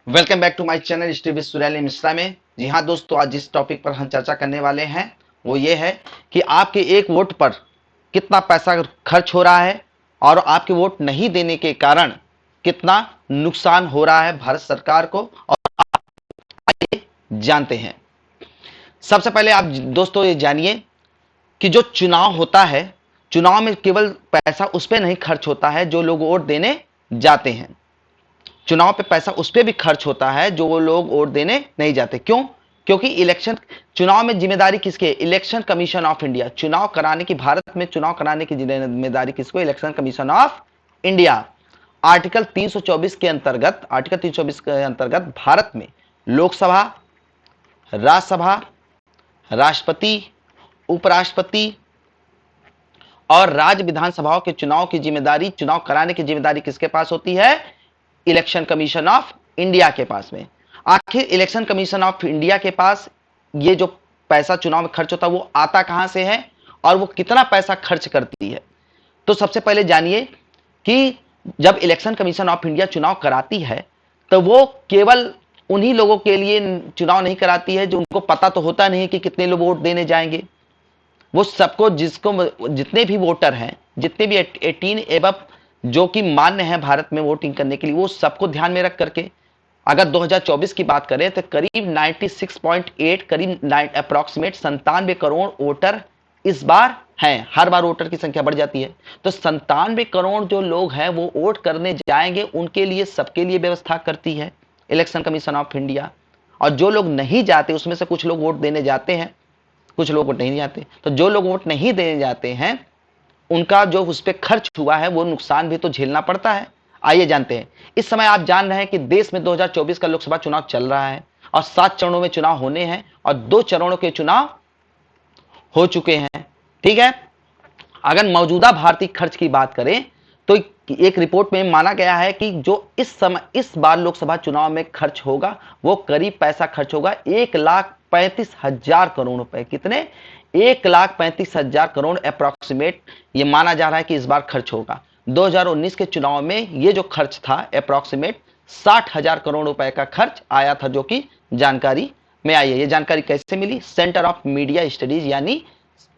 Welcome back to my channel Steve Sureli Mishra में। जी हाँ दोस्तों, आज जिस टॉपिक पर हम चर्चा करने वाले हैं वो ये है कि आपके एक वोट पर कितना पैसा खर्च हो रहा है और आपके वोट नहीं देने के कारण कितना नुकसान हो रहा है भारत सरकार को, और आइए जानते हैं। सबसे पहले आप दोस्तों ये जानिए कि जो चुनाव होता है, चुनाव में केवल पैसा उस पर नहीं खर्च होता है जो लोग वोट देने जाते हैं। चुनाव पे पैसा उस पर भी खर्च होता है जो वो लोग वोट देने नहीं जाते। क्यों? क्योंकि इलेक्शन, चुनाव में जिम्मेदारी किसकी है? Election commission of India. चुनाव कराने की, भारत में चुनाव कराने की जिम्मेदारी किसको? Election commission of India. Article 324 के अंतर्गत, आर्टिकल 324 के अंतर्गत भारत में लोकसभा, राज्यसभा, राष्ट्रपति, उपराष्ट्रपति और राज्य विधानसभाओं के चुनाव की जिम्मेदारी, चुनाव कराने की जिम्मेदारी किसके पास होती है? इलेक्शन कमीशन ऑफ इंडिया के पास में। आखिर इलेक्शन कमीशन ऑफ इंडिया के पास ये जो पैसा चुनाव में खर्च होता है वो आता कहां से है और वो कितना पैसा खर्च करती है? तो सबसे पहले जानिए कि जब इलेक्शन कमीशन ऑफ इंडिया चुनाव कराती है तो वो केवल उन्हीं लोगों के लिए चुनाव नहीं कराती है जो उनको पता तो होता नहीं कि कितने लोग वोट देने जाएंगे। वो सबको, जिसको, जितने भी वोटर हैं, जितने भी 18 एबव जो कि मान्य है भारत में वोटिंग करने के लिए, वो सबको ध्यान में रख करके अगर 2024 की बात करें तो करीब 96.8, करीब अप्रॉक्सीमेट 97 करोड़ वोटर इस बार हैं। हर बार वोटर की संख्या बढ़ जाती है, तो 97 करोड़ जो लोग हैं वो वोट करने जाएंगे, उनके लिए, सबके लिए व्यवस्था करती है इलेक्शन कमीशन ऑफ इंडिया। और जो लोग नहीं जाते उसमें से कुछ लोग वोट देने जाते हैं, कुछ लोग वोट नहीं जाते। तो जो लोग वोट नहीं देने जाते हैं उनका जो उस पर खर्च हुआ है वो नुकसान भी तो झेलना पड़ता है। आइए जानते हैं। इस समय आप जान रहे हैं कि देश में 2024 का लोकसभा चुनाव चल रहा है और 7 चरणों में चुनाव होने हैं और 2 चरणों के चुनाव हो चुके हैं। ठीक है। अगर मौजूदा भारतीय खर्च की बात करें तो एक रिपोर्ट में माना गया है कि जो इस समय, इस बार लोकसभा चुनाव में खर्च होगा वो करीब पैसा खर्च होगा 1,35,000 करोड़ रुपए। कितने? 1,35,000 करोड़ अप्रॉक्सीमेट ये माना जा रहा है कि इस बार खर्च होगा। 2019 के चुनाव में ये जो खर्च था अप्रॉक्सीमेट 60,000 करोड़ रुपए का खर्च आया था, जो कि जानकारी में आई है। ये जानकारी कैसे मिली? सेंटर ऑफ मीडिया स्टडीज यानी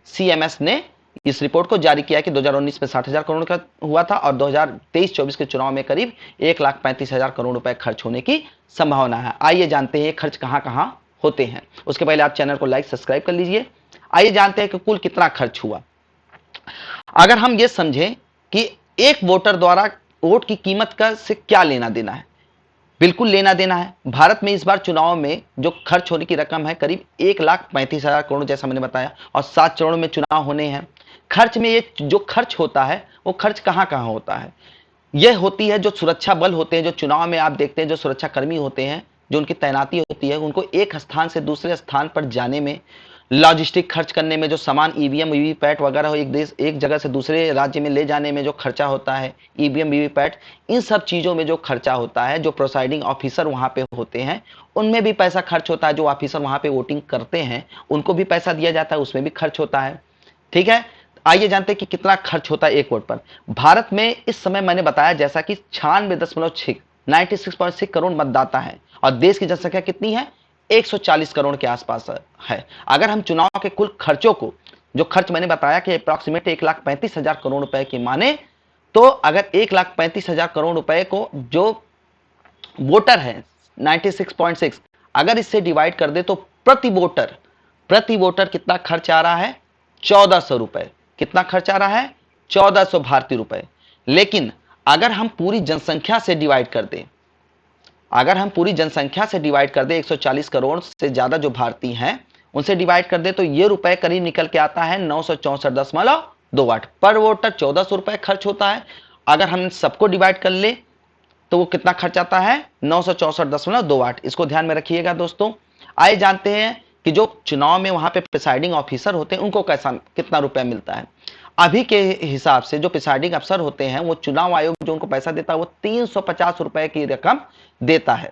सीएमएस ने इस रिपोर्ट को जारी किया कि 2019 में 60,000 करोड़ का हुआ था और 2023-24 के चुनाव में करीब 1,35,000 करोड़ रुपए खर्च होने की संभावना है। आइए जानते हैं खर्च कहां कहां होते हैं। उसके पहले आप चैनल को लाइक, सब्सक्राइब कर लीजिए। आइए जानते हैं कि कुल कितना खर्च हुआ। अगर हम ये समझें कि एक वोटर द्वारा वोट की कीमत का से क्या लेना देना है, बिल्कुल लेना देना है। भारत में इस बार चुनाव में जो खर्च होने की रकम है करीब 1,35,000 करोड़, जैसा मैंने बताया, और 7 चरणों में चुनाव होने हैं। खर्च में ये जो खर्च होता है वो खर्च कहां कहां होता है? यह होती है जो सुरक्षा बल होते हैं, जो चुनाव में आप देखते हैं जो सुरक्षा कर्मी होते हैं, जो उनकी तैनाती होती है, उनको एक स्थान से दूसरे स्थान पर जाने में, लॉजिस्टिक खर्च करने में, जो सामान ईवीएम वीवीपैट वगैरह एक जगह से दूसरे राज्य में ले जाने में जो खर्चा होता है, ईवीएम वीवीपैट, इन सब चीज़ों में जो खर्चा होता है, जो प्रोसाइडिंग ऑफिसर वहाँ पे होते हैं उनमें भी पैसा खर्च होता है। जो ऑफिसर वहाँ पे वोटिंग करते हैं उनको भी पैसा दिया जाता है, उसमें भी खर्च होता है। ठीक है। आइए जानते हैं कि कितना खर्च होता है एक वोट पर। भारत में इस समय मैंने बताया जैसा कि 96.6 करोड़ मतदाता है और देश की जनसंख्या कितनी है? 140 करोड़ के आसपास है। अगर हम चुनाव के कुल खर्चों को, जो खर्च मैंने बताया कि अप्रॉक्सीमेट 1,35,000 करोड़ रुपए की माने, तो अगर 1,35,000 करोड़ रुपए को जो वोटर है 96.6, अगर इससे डिवाइड कर दे तो प्रति वोटर कितना खर्च आ रहा है? 1,400 रुपए। कितना खर्च आ रहा है? 1,400 भारतीय रुपए। लेकिन अगर हम पूरी जनसंख्या से डिवाइड कर दें, अगर हम पूरी जनसंख्या से डिवाइड कर दे, 140 करोड़ से ज्यादा जो भारतीय हैं उनसे डिवाइड कर दे, तो ये रुपए करीब निकल के आता है 964.2 पर वोटर। 1,400 रुपए खर्च होता है। अगर हम सबको डिवाइड कर ले तो वो कितना खर्च आता है? 964.2। इसको ध्यान में रखिएगा दोस्तों। आइए जानते हैं कि जो चुनाव में वहां पे प्रिसाइडिंग ऑफिसर होते हैं उनको कितना रुपया मिलता है। अभी के हिसाब से जो प्रिसाइडिंग अफसर होते हैं, वो चुनाव आयोग जो उनको पैसा देता है वो 350 रुपए की रकम देता है।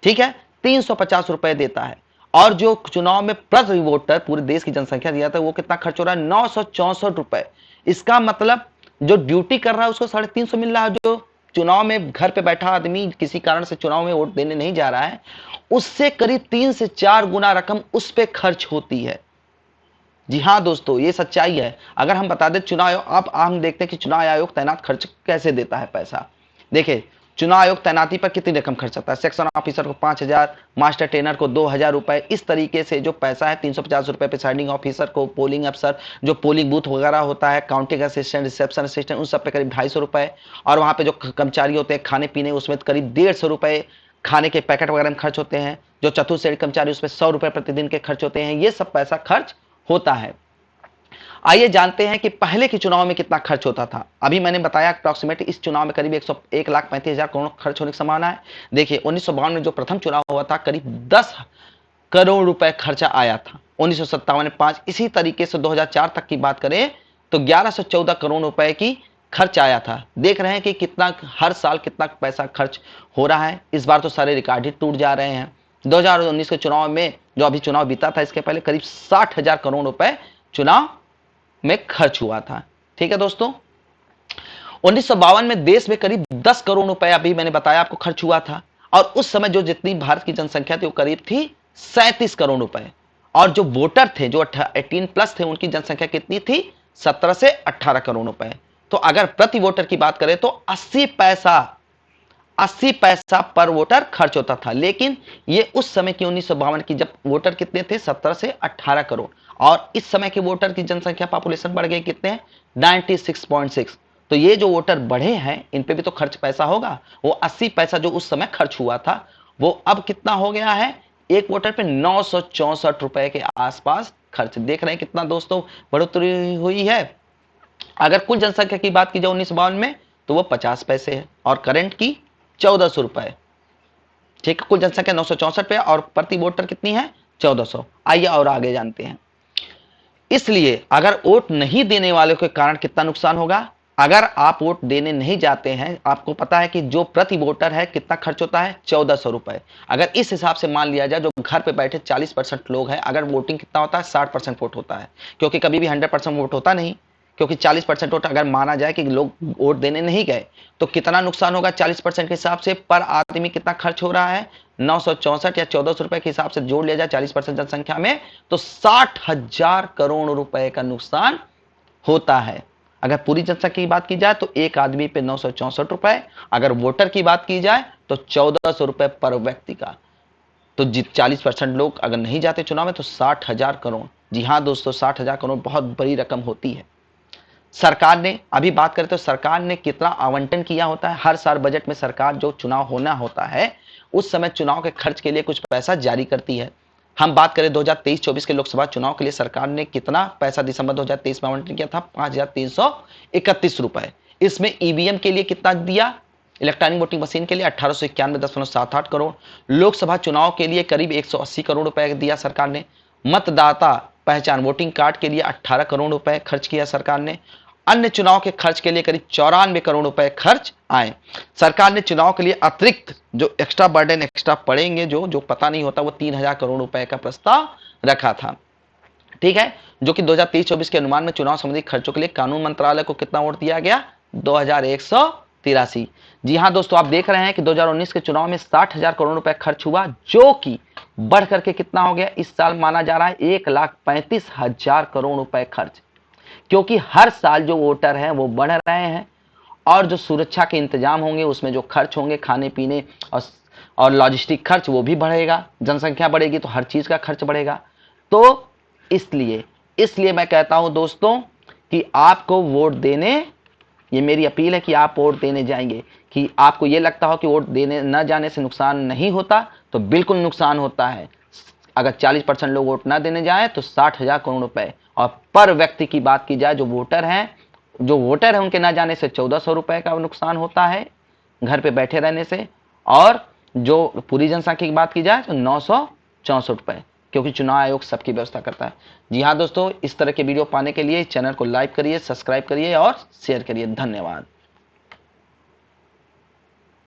ठीक है, 350 रुपए देता है। और जो चुनाव में प्रति वोटर पूरे देश की जनसंख्या दिया था वो कितना खर्च हो रहा है? 964 रुपए। इसका मतलब जो ड्यूटी कर रहा है उसको 350 मिल रहा है, जो चुनाव में घर पे बैठा आदमी किसी कारण से चुनाव में वोट देने नहीं जा रहा है, उससे करीब 3 से 4 गुना रकम उस पे खर्च होती है। जी हाँ दोस्तों, ये सच्चाई है। अगर हम बता दें चुनाव आयोग, अब हम देखते हैं कि चुनाव आयोग तैनात खर्च कैसे देता है पैसा। देखिए चुनाव आयोग तैनाती पर कितनी रकम खर्च होता है। सेक्शन ऑफिसर को 5,000, मास्टर ट्रेनर को 2,000 रुपए, इस तरीके से जो पैसा है 350 रुपए प्रिसाइडिंग ऑफिसर को, पोलिंग अफसर जो पोलिंग बूथ वगैरह होता है, काउंटिंग असिस्टेंट, रिसेप्शन असिस्टेंट, उन सब पे करीब 250 रुपए, और वहां पे जो कर्मचारी होते हैं खाने पीने उसमें करीब 150 रुपए खाने के पैकेट वगैरह में खर्च होते हैं। जो चतुर्थ श्रेणी कर्मचारी उसमें 100 रुपए प्रतिदिन के खर्च होते हैं। ये सब पैसा खर्च होता है। आइए जानते हैं कि पहले के चुनाव में कितना खर्च होता था। अभी मैंने बताया अप्रॉक्सीमेट इस चुनाव में करीब 1,35,000 करोड़ खर्च होने की संभावना है। देखिए 1952 में जो प्रथम चुनाव हुआ था करीब 10 करोड़ रुपए खर्चा आया था। 1957 में 5, इसी तरीके से 2004 तक की बात करें तो 1114 करोड़ रुपए की खर्च आया था। देख रहे हैं कि कितना हर साल कितना पैसा खर्च हो रहा है। इस बार तो सारे रिकॉर्ड ही टूट जा रहे हैं। 2019 के चुनाव में जो अभी चुनाव बीता था इसके पहले करीब 60,000 करोड़ रुपए चुनाव में खर्च हुआ था। ठीक है दोस्तों, 1952 में देश में करीब 10 करोड़ रुपए अभी मैंने बताया आपको खर्च हुआ था, और उस समय जो जितनी भारत की जनसंख्या थी वो करीब थी 37 करोड़ रुपए, और जो वोटर थे जो 18 प्लस थे उनकी जनसंख्या कितनी थी 17 से 18 करोड़ रुपए। तो अगर प्रति वोटर की बात करें तो 80 पैसा पर वोटर खर्च होता था। लेकिन ये उस समय की 1952 की जब वोटर कितने थे 17 से 18 करोड़, और इस समय के वोटर की जनसंख्या पॉपुलेशन बढ़ गई कितने हैं 96.6। तो ये जो वोटर बढ़े हैं इन पे भी तो खर्च पैसा होगा। वो 80 पैसा जो उस समय खर्च हुआ था वो अब कितना हो गया है, एक वोटर पे 964 रुपए के आसपास खर्च। देख रहे हैं कितना दोस्तों बढ़ोतरी हुई है। अगर कुल जनसंख्या की बात की जाए 1952 में तो वो 50 पैसे है, और करंट की 1400 रुपए। ठीक है, कुल जनसंख्या 964 पे और प्रति वोटर कितनी है 1400। आइए और आगे जानते हैं। इसलिए अगर वोट नहीं देने वालों के कारण कितना नुकसान होगा। अगर आप वोट देने नहीं जाते हैं, आपको पता है कि जो प्रति वोटर है कितना खर्च होता है 1400 रुपए। अगर इस हिसाब से मान लिया जाए जो घर पे बैठे 40% लोग हैं, अगर वोटिंग कितना होता है 60% वोट होता है, क्योंकि कभी भी 100% वोट होता नहीं, क्योंकि 40% वोट अगर माना जाए कि लोग वोट देने नहीं गए तो कितना नुकसान होगा 40% के हिसाब से पर आदमी कितना खर्च हो रहा है 964 या 1400 रुपए के हिसाब से जोड़ लिया जाए 40% जनसंख्या में तो 60,000 करोड़ रुपए का नुकसान होता है। अगर पूरी जनसंख्या की बात की जाए तो एक आदमी पे 964 रुपए, अगर वोटर की बात की जाए तो 1400 रुपए पर व्यक्ति का। तो 40% लोग अगर नहीं जाते चुनाव में तो 60,000 करोड़। जी हाँ दोस्तों, 60,000 करोड़ बहुत बड़ी रकम होती है। सरकार ने अभी बात करें तो सरकार ने कितना आवंटन किया होता है। हर साल बजट में सरकार जो चुनाव होना होता है उस समय चुनाव के खर्च के लिए कुछ पैसा जारी करती है। हम बात करें 2023-24 के लोकसभा चुनाव के लिए सरकार ने कितना पैसा दिसंबर 2023 में आवंटन किया था 5,331 रुपए। इसमें ईवीएम के लिए कितना दिया, इलेक्ट्रॉनिक वोटिंग मशीन के लिए 1891.78 करोड़, लोकसभा चुनाव के लिए करीब 180 करोड़ रुपए दिया सरकार ने, मतदाता पहचान वोटिंग कार्ड के लिए 18 करोड़ रुपए खर्च किया सरकार ने, अन्य चुनाव के खर्च के लिए करीब 94 करोड़ रुपए खर्च आए। सरकार ने चुनाव के लिए अतिरिक्त जो एक्स्ट्रा बर्डन एक्स्ट्रा पड़ेंगे जो पता नहीं होता वो 3,000 करोड़ रुपए का प्रस्ताव रखा था। ठीक है, जो कि 2023-24 के अनुमान में चुनाव संबंधी खर्चों के लिए कानून मंत्रालय को कितना वोट दिया गया 2183। जी हाँ दोस्तों, आप देख रहे हैं कि 2019 के चुनाव में 60,000 करोड़ रुपए खर्च हुआ, जो कि बढ़ करके कितना हो गया इस साल माना जा रहा है 1,35,000 करोड़ रुपए खर्च, क्योंकि हर साल जो वोटर हैं वो बढ़ रहे हैं, और जो सुरक्षा के इंतजाम होंगे उसमें जो खर्च होंगे खाने पीने और लॉजिस्टिक खर्च वो भी बढ़ेगा। जनसंख्या बढ़ेगी तो हर चीज का खर्च बढ़ेगा। तो इसलिए मैं कहता हूं दोस्तों कि आपको वोट देने, ये मेरी अपील है कि आप वोट देने जाएंगे। कि आपको ये लगता हो कि वोट देने न जाने से नुकसान नहीं होता तो बिल्कुल नुकसान होता है। अगर 40% लोग वोट ना देने जाए तो 60,000 करोड़ रुपए, और पर व्यक्ति की बात की जाए जो वोटर हैं उनके ना जाने से 1400 रुपए का नुकसान होता है घर पे बैठे रहने से, और जो पूरी जनसंख्या की बात की जाए तो 964 रुपए, क्योंकि चुनाव आयोग सबकी व्यवस्था करता है। जी हाँ दोस्तों, इस तरह के वीडियो पाने के लिए चैनल को लाइक करिए, सब्सक्राइब करिए और शेयर करिए। धन्यवाद।